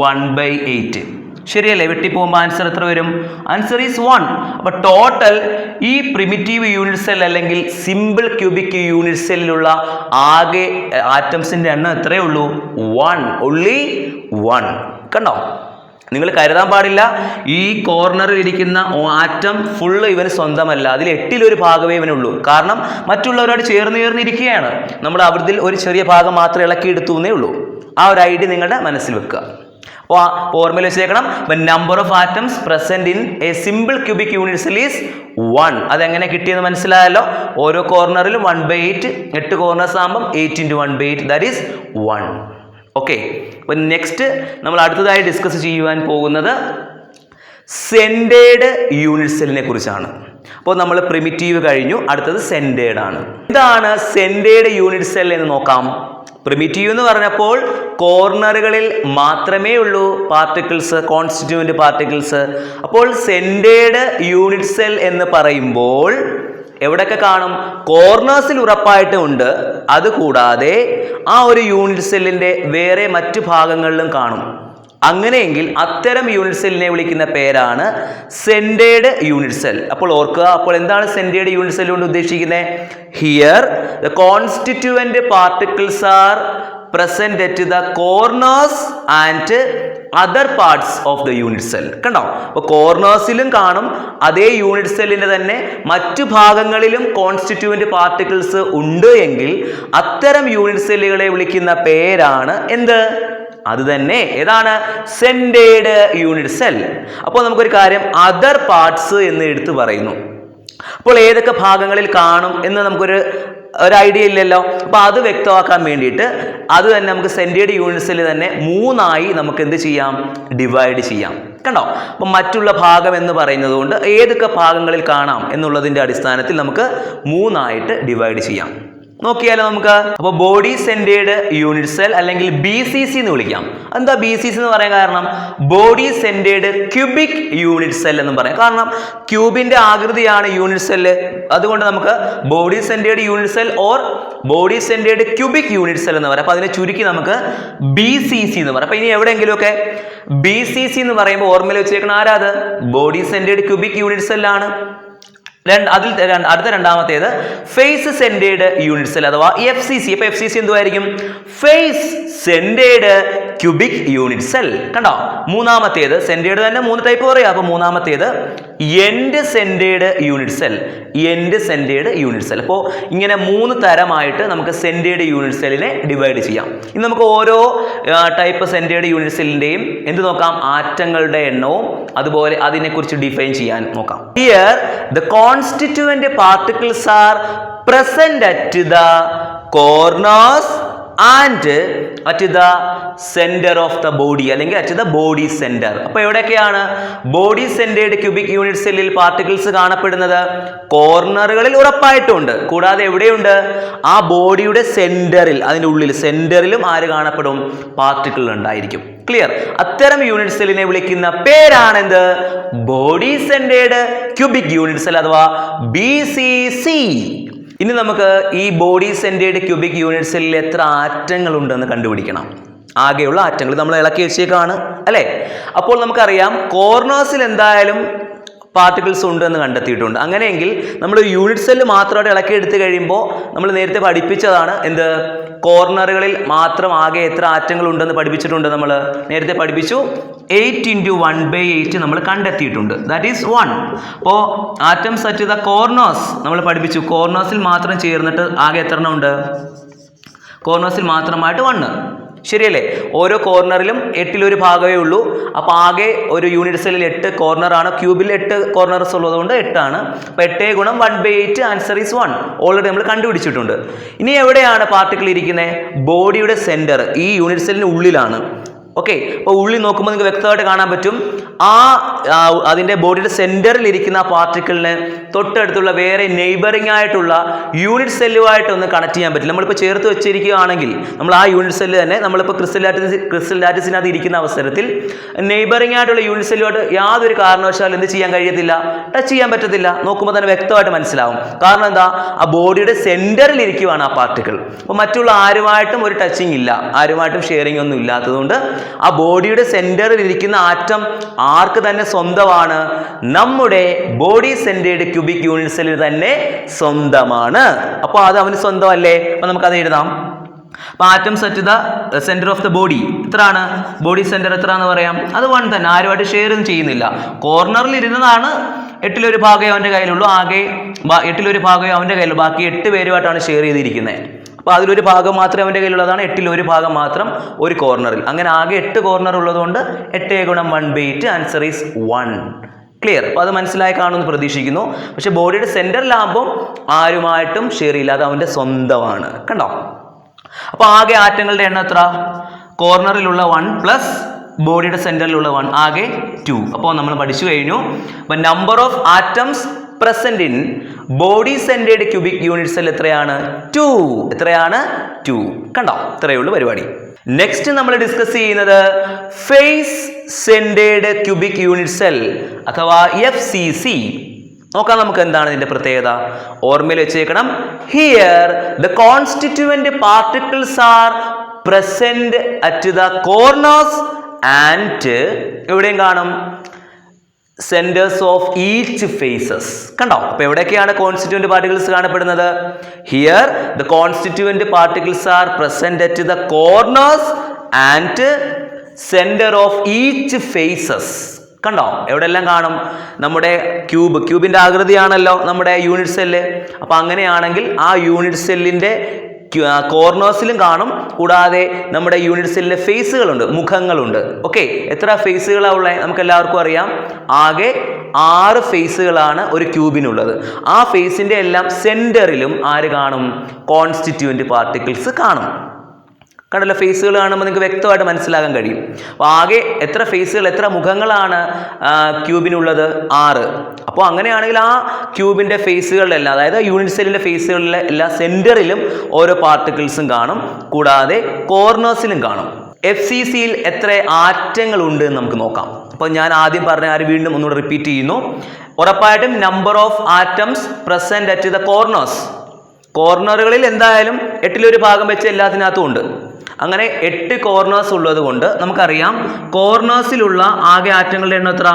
1/8. ശരിയല്ലേ? വെട്ടിപ്പോകുമ്പോൾ ആൻസർ എത്ര വരും? Answer is 1. അപ്പൊ ടോട്ടൽ ഈ പ്രിമിറ്റീവ് യൂണിറ്റ് സെൽ അല്ലെങ്കിൽ സിമ്പിൾ ക്യൂബിക് യൂണിറ്റ് സെല്ലിലുള്ള ആകെ ആറ്റംസിന്റെ എണ്ണം എത്രയേ ഉള്ളൂ? 1. only 1. കണ്ടോ? നിങ്ങൾ കരുതാൻ പാടില്ല ഈ കോർണറിൽ ഇരിക്കുന്ന ആറ്റം ഫുള്ള് ഇവന് സ്വന്തമല്ല. അതിൽ 8-1 ഭാഗമേ ഇവനുള്ളൂ. കാരണം മറ്റുള്ളവരോട് ചേർന്നിരിക്കുകയാണ്. നമ്മൾ അവരിൽ ഒരു ചെറിയ ഭാഗം മാത്രം ഇളക്കിയെടുത്തു എന്നേ ഉള്ളൂ. ആ ഒരു ഐഡിയ നിങ്ങളുടെ മനസ്സിൽ വെക്കുക. അപ്പോൾ ഓർമ്മയിൽ വെച്ചേക്കണം. Number of atoms present in A simple cubic unit cell is 1. അതെങ്ങനെ കിട്ടിയെന്ന് മനസ്സിലായല്ലോ? ഓരോ കോർണറിലും 1/8, 8 കോർണേഴ്സ് ആകുമ്പം 8 × 1/8, ദാറ്റ് ഈസ് 1. ഓക്കെ, അപ്പോൾ നെക്സ്റ്റ് നമ്മൾ അടുത്തതായി ഡിസ്കസ് ചെയ്യുവാൻ പോകുന്നത് സെന്റേഡ് യൂണിറ്റ് സെല്ലിനെ കുറിച്ചാണ്. അപ്പോൾ നമ്മൾ പ്രിമിറ്റീവ് കഴിഞ്ഞു, അടുത്തത് സെന്റേഡ് ആണ്. എന്താണ് സെന്റേഡ് യൂണിറ്റ് സെൽ എന്ന് നോക്കാം. പ്രിമിറ്റീവ് എന്ന് പറഞ്ഞപ്പോൾ കോർണറുകളിൽ മാത്രമേ ഉള്ളൂ പാർട്ടിക്കിൾസ്, കോൺസ്റ്റിറ്റ്യൂവന്റ് പാർട്ടിക്കിൾസ്. അപ്പോൾ സെന്റേഡ് യൂണിറ്റ് സെൽ എന്ന് പറയുമ്പോൾ എവിടെയൊക്കെ കാണും? കോർണേഴ്സിൽ ഉറപ്പായിട്ടും ഉണ്ട്. അതുകൂടാതെ ആ ഒരു യൂണിറ്റ് സെല്ലിന്റെ വേറെ മറ്റു ഭാഗങ്ങളിലും കാണും. അങ്ങനെയെങ്കിൽ അത്തരം യൂണിറ്റ് സെല്ലിനെ വിളിക്കുന്ന പേരാണ് സെന്റേഡ് യൂണിറ്റ് സെൽ. അപ്പോൾ ഓർക്കുക, അപ്പോൾ എന്താണ് സെന്റേഡ് യൂണിറ്റ് സെൽ കൊണ്ട് ഉദ്ദേശിക്കുന്നത്? Here the constituent particles are present at the corners and other parts of the unit cell. കണ്ടോ? അപ്പോൾ കോർണേഴ്സിലും കാണും, അതേ യൂണിറ്റ് സെല്ലിന്റെ തന്നെ മറ്റു ഭാഗങ്ങളിലും കോൺസ്റ്റിറ്റ്യൂവന്റ് പാർട്ടിക്കിൾസ് ഉണ്ട് എങ്കിൽ അത്തരം യൂണിറ്റ് സെല്ലുകളെ വിളിക്കുന്ന പേരാണ് എന്ത്? അത് തന്നെ ഏതാണ്? Centred unit cell. അപ്പോൾ നമുക്കൊരു കാര്യം അതർ പാർട്സ് എന്ന് എടുത്തു പറയുന്നു. അപ്പോൾ ഏതൊക്കെ ഭാഗങ്ങളിൽ കാണും എന്ന് നമുക്കൊരു ഐഡിയ ഇല്ലല്ലോ. അപ്പോൾ അത് വ്യക്തമാക്കാൻ വേണ്ടിയിട്ട് അത് തന്നെ നമുക്ക് സെൻറ്റേഡ് യൂണിറ്റ്സിൽ തന്നെ 3ആയി നമുക്ക് എന്ത് ചെയ്യാം, ഡിവൈഡ് ചെയ്യാം. കണ്ടോ? അപ്പം മറ്റുള്ള ഭാഗം എന്ന് പറയുന്നത് കൊണ്ട് ഏതൊക്കെ ഭാഗങ്ങളിൽ കാണാം എന്നുള്ളതിൻ്റെ അടിസ്ഥാനത്തിൽ നമുക്ക് 3ആയിട്ട് ഡിവൈഡ് ചെയ്യാം. നോക്കിയാലോ നമുക്ക്. അപ്പോൾ ബോഡി സെൻറ്റേഡ് യൂണിറ്റ് സെൽ അല്ലെങ്കിൽ BCC എന്ന് വിളിക്കാം. എന്താ BCC എന്ന് പറയാൻ കാരണം? Body centred cubic unit cell എന്ന് പറയാം. കാരണം ക്യൂബിന്റെ ആകൃതിയാണ് യൂണിറ്റ് സെല്ല്. അതുകൊണ്ട് നമുക്ക് body centered unit cell or body centred cubic unit cell എന്ന് പറയാം. അപ്പോൾ അതിനെ ചുരുക്കി നമുക്ക് BCC എന്ന് പറയാം. അപ്പോൾ ഇനി എവിടെയെങ്കിലുമൊക്കെ BCC എന്ന് പറയുമ്പോൾ ഓർമ്മയിൽ വെച്ചേക്കണം ആരാത്? ബോഡി സെൻറ്റേഡ് ക്യൂബിക് യൂണിറ്റ് സെല്ലാണ്. അടുത്ത രണ്ടാമത്തേത് ഫേസ് സെൻറ്റേഡ് യൂണിറ്റ് സെൽ അഥവാ FCC. അപ്പോൾ FCC എന്തുമായിരിക്കും? Face centred cubic unit cell. കണ്ടോ? മൂന്നാമത്തേത് സെൻറ്റേഡ് തന്നെ 3 ടൈപ്പ് പറയാം. അപ്പോൾ മൂന്നാമത്തേത് end centred unit cell. End centred unit cell. അപ്പോൾ ഇങ്ങനെ 3 തരമായിട്ട് നമുക്ക് സെൻറ്റേഡ് യൂണിറ്റ് സെല്ലിനെ ഡിവൈഡ് ചെയ്യാം. ഇനി നമുക്ക് ഓരോ ടൈപ്പ് സെൻറ്റേഡ് യൂണിറ്റ് സെല്ലിൻ്റെയും എന്ത് നോക്കാം? ആറ്റങ്ങളുടെ എണ്ണവും അതുപോലെ അതിനെക്കുറിച്ച് ഡിഫൈൻ ചെയ്യാൻ നോക്കാം. Here the constituent particles are present at the corners and at the centre of the body അല്ലെങ്കിൽ അറ്റ് ദ ബോഡി സെന്റർ. അപ്പോൾ എവിടെയൊക്കെയാണ് ബോഡി സെന്റേഡ് ക്യൂബിക് യൂണിറ്റ് സെല്ലിൽ പാർട്ടിക്കിൾസ് കാണപ്പെടുന്നത്? കോർണറുകളിൽ ഉറപ്പായിട്ടുണ്ട്. കൂടാതെ എവിടെയുണ്ട്? ആ ബോഡിയുടെ സെന്ററിൽ, അതിൻ്റെ ഉള്ളിൽ സെന്ററിലും ആര് കാണപ്പെടും? പാർട്ടിക്കിൾ ഉണ്ടായിരിക്കും. ക്ലിയർ? അത്തരം യൂണിറ്റ് സെല്ലിനെ വിളിക്കുന്ന പേരാണെന്ത്? Body centred cubic unit cell അഥവാ BCC. ഇനി നമുക്ക് ഈ ബോഡി സെൻറ്റേഡ് ക്യൂബിക് യൂണിറ്റ് സെല്ലിൽ എത്ര ആറ്റങ്ങൾ ഉണ്ടെന്ന് കണ്ടുപിടിക്കണം. ആകെയുള്ള ആറ്റങ്ങൾ നമ്മൾ ഇളക്കി വെച്ചേക്കാണ് അല്ലേ? അപ്പോൾ നമുക്കറിയാം കോർണേഴ്സിൽ എന്തായാലും പാർട്ടിക്കിൾസ് ഉണ്ട് എന്ന് കണ്ടെത്തിയിട്ടുണ്ട്. അങ്ങനെയെങ്കിൽ നമ്മൾ യൂണിറ്റ് സെല്ല് മാത്രമായിട്ട് ഇളക്കി എടുത്തു കഴിയുമ്പോൾ നമ്മൾ നേരത്തെ പഠിപ്പിച്ചതാണ് എന്ത്? കോർണറുകളിൽ മാത്രം ആകെ എത്ര ആറ്റങ്ങൾ ഉണ്ടെന്ന് പഠിപ്പിച്ചിട്ടുണ്ട്. നമ്മൾ നേരത്തെ പഠിപ്പിച്ചു 8 × 1/8 നമ്മൾ കണ്ടെത്തിയിട്ടുണ്ട്. That is 1. അപ്പോൾ ആറ്റംസ് അറ്റ് ദ കോർണേഴ്സ് നമ്മൾ പഠിപ്പിച്ചു. കോർണേഴ്സിൽ മാത്രം ചേർന്നിട്ട് ആകെ എത്ര എണ്ണം ഉണ്ട്? കോർണേഴ്സിൽ മാത്രമായിട്ട് 1. ശരിയല്ലേ? ഓരോ കോർണറിലും 8 ഭാഗമേ ഉള്ളൂ. അപ്പോൾ ആകെ ഒരു യൂണിറ്റ് സെല്ലിൽ 8 കോർണറാണ്. ക്യൂബിൽ 8 കോർണർസ് ഉള്ളതുകൊണ്ട് 8 ആണ്. അപ്പോൾ 8 × 1/8 ആൻസർ ഈസ് 1. ഓൾറെഡി നമ്മൾ കണ്ടുപിടിച്ചിട്ടുണ്ട്. ഇനി എവിടെയാണ് പാർട്ടിക്കിൾ ഇരിക്കുന്നത്? ബോഡിയുടെ സെന്റർ ഈ യൂണിറ്റ് സെല്ലിന് ഉള്ളിലാണ്. ഓക്കെ. അപ്പോൾ ഉള്ളിൽ നോക്കുമ്പോൾ നിങ്ങൾക്ക് വ്യക്തമായിട്ട് കാണാൻ പറ്റും അതിൻ്റെ ബോഡിയുടെ സെൻറ്ററിൽ ഇരിക്കുന്ന ആ പാർട്ടിക്കിളിന് തൊട്ടടുത്തുള്ള വേറെ നെയ്ബറിംഗ് ആയിട്ടുള്ള യൂണിറ്റ് സെല്ലുമായിട്ടൊന്നും കണക്ട് ചെയ്യാൻ പറ്റില്ല. നമ്മളിപ്പോൾ ചേർത്ത് വെച്ചിരിക്കുകയാണെങ്കിൽ നമ്മൾ ആ യൂണിറ്റ് സെല്ല് തന്നെ നമ്മളിപ്പോൾ ക്രിസ്റ്റൽ ലാറ്റിസിനകത്ത് ഇരിക്കുന്ന അവസരത്തിൽ നെയ്ബറിംഗ് ആയിട്ടുള്ള യൂണിറ്റ് സെല്ലുമായിട്ട് യാതൊരു കാരണവശാലും എന്ത് ചെയ്യാൻ കഴിയത്തില്ല? ടച്ച് ചെയ്യാൻ പറ്റത്തില്ല. നോക്കുമ്പോൾ തന്നെ വ്യക്തമായിട്ട് മനസ്സിലാവും. കാരണം എന്താ? ആ ബോഡിയുടെ സെൻറ്ററിൽ ഇരിക്കുകയാണ് ആ പാർട്ടിക്കിൾ. അപ്പോൾ മറ്റുള്ള ആരുമായിട്ടും ഒരു ടച്ചിങ് ഇല്ല, ആരുമായിട്ടും ഷെയറിംഗ് ഒന്നും ഇല്ലാത്തതുകൊണ്ട് ആ ബോഡിയുടെ സെന്ററിൽ ഇരിക്കുന്ന ആറ്റം ആർക്ക് തന്നെ സ്വന്തമാണ്? നമ്മുടെ ബോഡി സെന്റേഡ് ക്യൂബിക് യൂണിറ്റ് സെല്ലിന് തന്നെ സ്വന്തമാണ്. അപ്പോൾ അത് അവന് സ്വന്തമല്ലേ? അപ്പോൾ നമുക്കത് എഴുതാം. അപ്പോൾ atoms at the centre of the body എത്രയാണ്? ബോഡി സെന്റർ എത്ര എന്ന് പറയാം? അത് 1 തന്നെ. ആരുമായിട്ട് ഷെയർ ഒന്നും ചെയ്യുന്നില്ല. കോർണറിൽ ഇരുന്നതാണ് 8 ഭാഗമേ അവൻ്റെ കയ്യിലുള്ളൂ. ആകെ 8 ഭാഗമേ അവൻ്റെ കയ്യിലുള്ളൂ. ബാക്കി 8 പേരുമായിട്ടാണ് ഷെയർ ചെയ്തിരിക്കുന്നത്. അപ്പോൾ അതിലൊരു ഭാഗം മാത്രമേ അവൻ്റെ കയ്യിലുള്ളതാണ്. 8 ഭാഗം മാത്രം ഒരു കോർണറിൽ. അങ്ങനെ ആകെ 8 കോർണർ ഉള്ളതുകൊണ്ട് 8 × 1/8 ആൻസർ ഈസ് 1. ക്ലിയർ? അപ്പോൾ അത് മനസ്സിലായി കാണുമെന്ന് പ്രതീക്ഷിക്കുന്നു. പക്ഷെ ബോഡിയുടെ സെൻറ്ററിലാകുമ്പോൾ ആരുമായിട്ടും ഷെയർ ഇല്ല, അത് അവൻ്റെ സ്വന്തമാണ്. കണ്ടോ? അപ്പോൾ ആകെ ആറ്റങ്ങളുടെ എണ്ണം എത്ര? കോർണറിലുള്ള 1 പ്ലസ് ബോഡിയുടെ സെൻറ്ററിലുള്ള 1 ആകെ 2. അപ്പോൾ നമ്മൾ പഠിച്ചു കഴിഞ്ഞു. അപ്പോൾ number of atoms present in body centred cubic unit cell എത്രയാണ്? 2. എത്രയാണ്? 2. കണ്ടോ? ഇത്രയേ ഉള്ളൂ പരിപാടി. നെക്സ്റ്റ് നമ്മൾ ഡിസ്കസ് ചെയ്യുന്നത് face centred cubic unit cell അഥവാ FCC. നോക്കാം നമുക്ക് എന്താണ് ഇതിന്റെ പ്രത്യേകത. ഓർമ്മയിൽ വെച്ചേക്കണം. Here the constituent particles are present at the corners and എവിടെയും കാണും സെന്റേഴ്സ് ഓഫ് ഈച്ച് ഫേസസ്. കണ്ടോ? അപ്പോൾ എവിടെയൊക്കെയാണ് കോൺസ്റ്റിറ്റ്യൂവന്റ് പാർട്ടിക്കിൾസ് കാണപ്പെടുന്നത്? Here the constituent particles are present at the corners and centre of each faces. കണ്ടോ? എവിടെയെല്ലാം കാണും? നമ്മുടെ ക്യൂബിന്റെ ആകൃതിയാണല്ലോ നമ്മുടെ യൂണിറ്റ് സെല്ല്. അപ്പോൾ അങ്ങനെയാണെങ്കിൽ ആ യൂണിറ്റ് സെല്ലിന്റെ കോർണേഴ്സിലും കാണും. കൂടാതെ നമ്മുടെ യൂണിറ്റ് സെല്ലിലെ ഫേസുകളുണ്ട്, മുഖങ്ങളുണ്ട്. ഓക്കെ. എത്ര ഫേസുകളാണ് ഉള്ളത്? നമുക്ക് എല്ലാവർക്കും അറിയാം. ആകെ 6 ഫേസുകളാണ് ഒരു ക്യൂബിനുള്ളത്. ആ ഫേസിൻ്റെ എല്ലാം സെൻറ്ററിലും ആര് കാണും? കോൺസ്റ്റിറ്റ്യൂവൻറ്റ് പാർട്ടിക്കിൾസ് കാണും. കണ്ടല്ലോ, ഫേസുകൾ കാണുമ്പോൾ നിങ്ങൾക്ക് വ്യക്തമായിട്ട് മനസ്സിലാക്കാൻ കഴിയും. അപ്പോൾ ആകെ എത്ര ഫേസുകൾ, എത്ര മുഖങ്ങളാണ് ക്യൂബിനുള്ളത്? 6. അപ്പോൾ അങ്ങനെയാണെങ്കിൽ ആ ക്യൂബിൻ്റെ ഫേസുകളിലെല്ലാം, അതായത് യൂണിറ്റ് സെല്ലിൻ്റെ ഫേസുകളിലെ എല്ലാ സെൻറ്ററിലും ഓരോ പാർട്ടിക്കിൾസും കാണും, കൂടാതെ കോർണേഴ്സിലും കാണും. FCCയിൽ എത്ര ആറ്റങ്ങളുണ്ട് എന്ന് നമുക്ക് നോക്കാം. അപ്പോൾ ഞാൻ ആദ്യം പറഞ്ഞ കാര്യം വീണ്ടും ഒന്നുകൂടെ റിപ്പീറ്റ് ചെയ്യുന്നു. ഉറപ്പായിട്ടും number of atoms present at the corners. കോർണറുകളിൽ എന്തായാലും 8 ഭാഗം വെച്ച് എല്ലാത്തിനകത്തും ഉണ്ട്. അങ്ങനെ 8 കോർണേഴ്സ് ഉള്ളത് കൊണ്ട് നമുക്കറിയാം കോർണേഴ്സിലുള്ള ആകെ ആറ്റങ്ങളുടെ എണ്ണം എത്ര?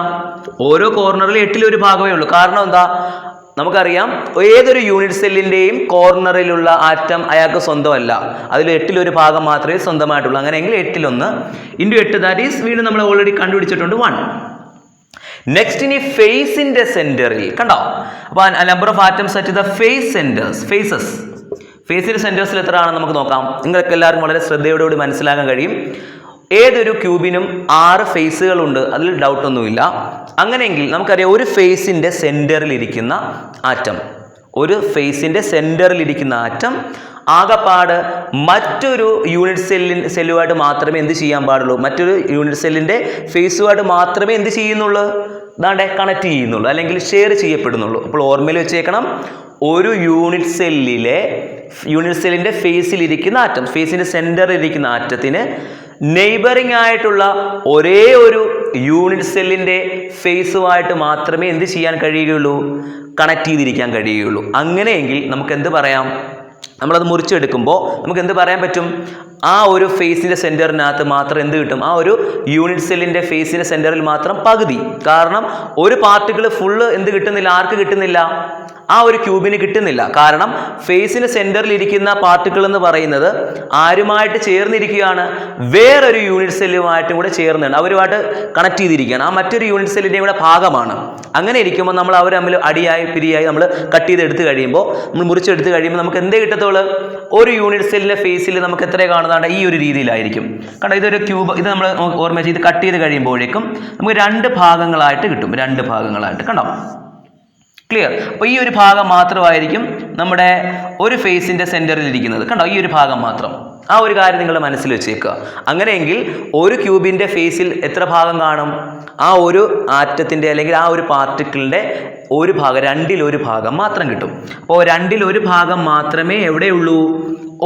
ഓരോ കോർണറിൽ 8 ഭാഗമേ ഉള്ളൂ. കാരണം എന്താ? നമുക്കറിയാം ഏതൊരു യൂണിറ്റ് സെല്ലിൻ്റെയും കോർണറിലുള്ള ആറ്റം അയാൾക്ക് സ്വന്തമല്ല. അതിൽ 8 ഭാഗം മാത്രമേ സ്വന്തമായിട്ടുള്ളൂ. അങ്ങനെയെങ്കിൽ 8 ഇൻറ്റു 8 ദാറ്റ് ഈസ് വീണ്ടും നമ്മൾ ഓൾറെഡി കണ്ടുപിടിച്ചിട്ടുണ്ട് 1. നെക്സ്റ്റ് ഇനി ഫേസിൻ്റെ സെൻറ്ററിൽ കണ്ടോ? അപ്പോൾ number of atoms at the face centres, ഫേസിൻ്റെ സെൻറ്റേഴ്സിൽ എത്ര ആണെന്ന് നമുക്ക് നോക്കാം. നിങ്ങൾക്ക് എല്ലാവർക്കും വളരെ ശ്രദ്ധയോടുകൂടി മനസ്സിലാക്കാൻ കഴിയും. ഏതൊരു ക്യൂബിനും 6 ഫേസുകളുണ്ട്, അതിൽ ഡൗട്ടൊന്നുമില്ല. അങ്ങനെയെങ്കിൽ നമുക്കറിയാം ഒരു ഫേസിൻ്റെ സെൻറ്ററിലിരിക്കുന്ന ആറ്റം, ആകപ്പാട് മറ്റൊരു യൂണിറ്റ് സെല്ലുമായിട്ട് മാത്രമേ എന്ത് ചെയ്യാൻ പാടുള്ളൂ? മറ്റൊരു യൂണിറ്റ് സെല്ലിൻ്റെ ഫേസുമായിട്ട് മാത്രമേ എന്ത് ചെയ്യുന്നുള്ളൂ? ദാണ്ടെ കണക്ട് ചെയ്യുന്നുള്ളൂ, അല്ലെങ്കിൽ ഷെയർ ചെയ്യപ്പെടുന്നുള്ളൂ. അപ്പോൾ ഓർമ്മയിൽ വെച്ചേക്കണം, ഒരു യൂണിറ്റ് സെല്ലിൻ്റെ ഫേസിലിരിക്കുന്ന ആറ്റം, ഫേസിൻ്റെ സെൻറ്ററിൽ ഇരിക്കുന്ന ആറ്റത്തിന് നെയ്ബറിംഗ് ആയിട്ടുള്ള ഒരേ ഒരു യൂണിറ്റ് സെല്ലിൻ്റെ ഫേസുമായിട്ട് മാത്രമേ എന്ത് ചെയ്യാൻ കഴിയുകയുള്ളൂ? കണക്ട് ചെയ്തിരിക്കാൻ കഴിയുകയുള്ളൂ. അങ്ങനെയെങ്കിൽ നമുക്ക് എന്ത് പറയാം? നമ്മളത് മുറിച്ചെടുക്കുമ്പോൾ നമുക്ക് എന്ത് പറയാൻ പറ്റും? ആ ഒരു ഫേസിൻ്റെ സെൻറ്ററിനകത്ത് മാത്രം എന്ത് കിട്ടും? ആ ഒരു യൂണിറ്റ് സെല്ലിൻ്റെ ഫേസിൻ്റെ സെൻറ്ററിൽ മാത്രം പകുതി. കാരണം ഒരു പാർട്ടിക്കിൾ ഫുള്ള് എന്ത് കിട്ടുന്നില്ല? ആർക്ക് കിട്ടുന്നില്ല? ആ ഒരു ക്യൂബിന് കിട്ടുന്നില്ല. കാരണം ഫേസിന് സെൻറ്ററിൽ ഇരിക്കുന്ന പാർട്ടിക്കിൾ എന്ന് പറയുന്നത് ആരുമായിട്ട് ചേർന്നിരിക്കുകയാണ്? വേറൊരു യൂണിറ്റ് സെല്ലുമായിട്ടും കൂടെ ചേർന്നുണ്ട്, അവരുമായിട്ട് കണക്ട് ചെയ്തിരിക്കുകയാണ്. ആ മറ്റൊരു യൂണിറ്റ് സെല്ലിൻ്റെയും കൂടെ ഭാഗമാണ്. അങ്ങനെ ഇരിക്കുമ്പോൾ നമ്മൾ അവർ തമ്മിൽ അടിയായി പിരിയായി നമ്മൾ കട്ട് ചെയ്തെടുത്ത് കഴിയുമ്പോൾ, നമ്മൾ മുറിച്ചെടുത്ത് കഴിയുമ്പോൾ നമുക്ക് എന്തേ കിട്ടത്തുള്ളൂ? ഒരു യൂണിറ്റ് സെല്ലിൻ്റെ ഫേസിൽ നമുക്ക് എത്ര കാണുന്നതാണ്? ഈ ഒരു രീതിയിലായിരിക്കും. കാരണം ഇതൊരു ക്യൂബ്, ഇത് നമ്മൾ ഓർമ്മ ചെയ്ത് കട്ട് ചെയ്ത് കഴിയുമ്പോഴേക്കും നമുക്ക് 2 ഭാഗങ്ങളായിട്ട് കിട്ടും. 2 ഭാഗങ്ങളായിട്ട് കണ്ടോ? ക്ലിയർ? അപ്പോൾ ഈ ഒരു ഭാഗം മാത്രമായിരിക്കും നമ്മുടെ ഒരു ഫേസിൻ്റെ സെൻറ്ററിൽ ഇരിക്കുന്നത്. കണ്ടോ? ഈ ഒരു ഭാഗം മാത്രം. ആ ഒരു കാര്യം നിങ്ങൾ മനസ്സിൽ വെച്ചേക്കുക. അങ്ങനെയെങ്കിൽ ഒരു ക്യൂബിൻ്റെ ഫേസിൽ എത്ര ഭാഗം കാണും? ആ ഒരു ആറ്റത്തിൻ്റെ അല്ലെങ്കിൽ ആ ഒരു പാർട്ടിക്കിളിൻ്റെ ഒരു ഭാഗം, 2 ഭാഗം മാത്രം കിട്ടും. അപ്പോൾ 2 ഭാഗം മാത്രമേ എവിടെയുള്ളൂ?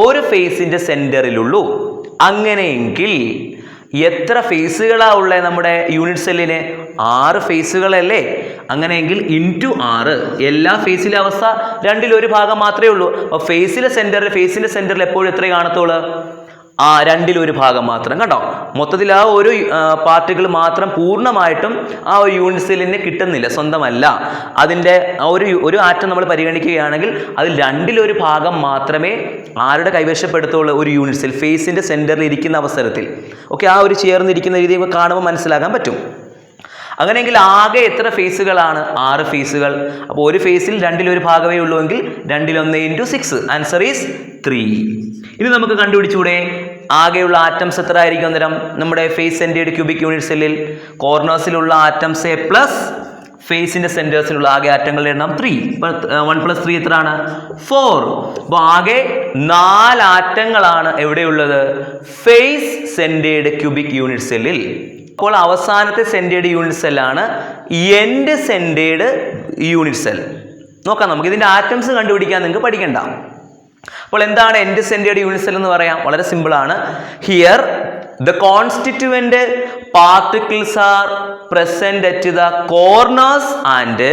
ഒരു ഫേസിൻ്റെ സെൻറ്ററിലുള്ളൂ. അങ്ങനെയെങ്കിൽ എത്ര ഫേസുകളാണ് ഉള്ളത് നമ്മുടെ യൂണിറ്റ് സെല്ലിന്? 6 ഫേസുകളല്ലേ? അങ്ങനെയെങ്കിൽ ഇൻറ്റു 6. എല്ലാ ഫേസിലെ അവസ്ഥ 2 ഭാഗം മാത്രമേ ഉള്ളൂ. അപ്പോൾ ഫേസിൻ്റെ സെൻറ്ററിൽ എപ്പോഴും എത്ര കാണത്തുള്ളൂ? 2 ഭാഗം മാത്രം. കണ്ടോ? മൊത്തത്തിൽ ആ ഒരു പാർട്ടിക്കിൾ മാത്രം പൂർണ്ണമായിട്ടും ആ ഒരു യൂണിറ്റ് സെല്ലിന് കിട്ടുന്നില്ല, സ്വന്തമല്ല. അതിൻ്റെ ഒരു ആറ്റം നമ്മൾ പരിഗണിക്കുകയാണെങ്കിൽ അതിൽ 2 ഭാഗം മാത്രമേ ആരുടെ കൈവശപ്പെടുത്തുള്ളൂ? ഒരു യൂണിറ്റ് സെൽ ഫേസിൻ്റെ സെൻറ്ററിൽ ഇരിക്കുന്ന അവസരത്തിൽ. ഓക്കെ, ആ ഒരു ചേർന്നിരിക്കുന്ന രീതി കാണുമ്പോൾ മനസ്സിലാക്കാൻ പറ്റും. അങ്ങനെയെങ്കിൽ ആകെ എത്ര ഫേസുകളാണ്? 6 ഫേസുകൾ. അപ്പോൾ ഒരു ഫേസിൽ 2 ഭാഗമേ ഉള്ളൂവെങ്കിൽ 2 ഇൻറ്റു 6, ആൻസർ ഈസ് 3. ഇനി നമുക്ക് കണ്ടുപിടിച്ചൂടെ ആകെയുള്ള ആറ്റംസ് എത്ര ആയിരിക്കും? അന്നേരം നമ്മുടെ ഫേസ് സെൻറ്റേഡ് ക്യൂബിക് യൂണിറ്റ് സെല്ലിൽ കോർണേഴ്സിലുള്ള ആറ്റംസ് പ്ലസ് ഫേസിൻ്റെ സെൻറ്റേഴ്സിലുള്ള ആകെ ആറ്റങ്ങളുടെ എണ്ണം 3. 1 + 3 എത്രയാണ്? 4. അപ്പോൾ ആകെ 4 ആറ്റങ്ങളാണ് എവിടെയുള്ളത്? ഫേസ് സെൻറ്റേഡ് ക്യൂബിക് യൂണിറ്റ് സെല്ലിൽ. അപ്പോൾ അവസാനത്തെ സെൻറ്റേഡ് യൂണിറ്റ് സെല്ലാണ് എൻഡ് സെൻറ്റേഡ് യൂണിറ്റ് സെൽ. നോക്കാം, നമുക്ക് ഇതിൻ്റെ ആറ്റംസ് കണ്ടുപിടിക്കാൻ നിങ്ങൾക്ക് പഠിക്കണ്ട. അപ്പോൾ എന്താണ് എൻഡ് സെൻറ്റേഡ് യൂണിറ്റ് സെൽ എന്ന് പറയാം? വളരെ സിമ്പിളാണ്. Here the constituent particles are present at the corners and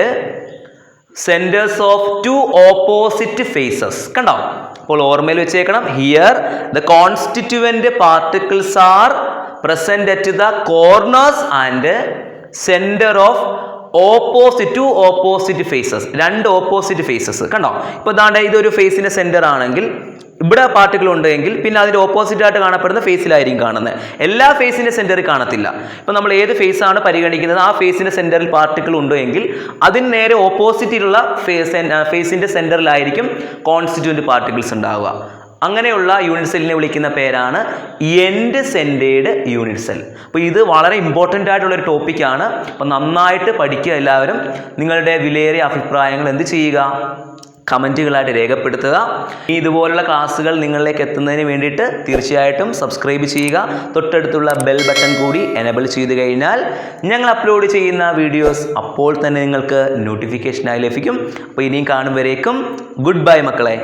centres of 2 opposite faces. കണ്ടോ? അപ്പോൾ ഓർമ്മയിൽ വെച്ചേക്കണം, here the constituent particles are present at the corners and center of two opposite faces. 2 opposite faces. കണ്ടോ? ഇപ്പോൾ ഇതാണ്ട് ഇതൊരു ഫേസിൻ്റെ centre ആണെങ്കിൽ ഇവിടെ പാർട്ടിക്കിൾ ഉണ്ടെങ്കിൽ പിന്നെ അതിൻ്റെ ഓപ്പോസിറ്റ് ആയിട്ട് കാണപ്പെടുന്ന ഫേസിലായിരിക്കും കാണുന്നത്. എല്ലാ ഫേസിൻ്റെ സെൻറ്ററിൽ കാണത്തില്ല. ഇപ്പോൾ നമ്മൾ ഏത് ഫേസാണ് പരിഗണിക്കുന്നത്, ആ ഫേസിൻ്റെ സെൻറ്ററിൽ പാർട്ടിക്കിൾ ഉണ്ടെങ്കിൽ അതിന് നേരെ ഓപ്പോസിറ്റിലുള്ള ഫേസിൻ്റെ സെൻറ്ററിലായിരിക്കും കോൺസ്റ്റിറ്റ്യൂവൻ്റ് പാർട്ടിക്കിൾസ് ഉണ്ടാവുക. അങ്ങനെയുള്ള യൂണിറ്റ് സെല്ലിനെ വിളിക്കുന്ന പേരാണ് എൻഡ് സെൻറ്റേഡ് യൂണിറ്റ് സെൽ. അപ്പോൾ ഇത് വളരെ ഇമ്പോർട്ടൻ്റ് ആയിട്ടുള്ളൊരു ടോപ്പിക്കാണ്. അപ്പോൾ നന്നായിട്ട് പഠിക്കുക എല്ലാവരും. നിങ്ങളുടെ വിലയേറിയ അഭിപ്രായങ്ങൾ എന്ത് ചെയ്യുക, കമൻറ്റുകളായിട്ട് രേഖപ്പെടുത്തുക. ഇതുപോലുള്ള ക്ലാസ്സുകൾ നിങ്ങളിലേക്ക് എത്തുന്നതിന് വേണ്ടിയിട്ട് തീർച്ചയായിട്ടും സബ്സ്ക്രൈബ് ചെയ്യുക. തൊട്ടടുത്തുള്ള ബെൽ ബട്ടൺ കൂടി എനേബിൾ ചെയ്ത് കഴിഞ്ഞാൽ ഞങ്ങൾ അപ്ലോഡ് ചെയ്യുന്ന വീഡിയോസ് അപ്പോൾ തന്നെ നിങ്ങൾക്ക് നോട്ടിഫിക്കേഷനായി ലഭിക്കും. അപ്പോൾ ഇനിയും കാണും വരേക്കും ഗുഡ് ബൈ മക്കളെ.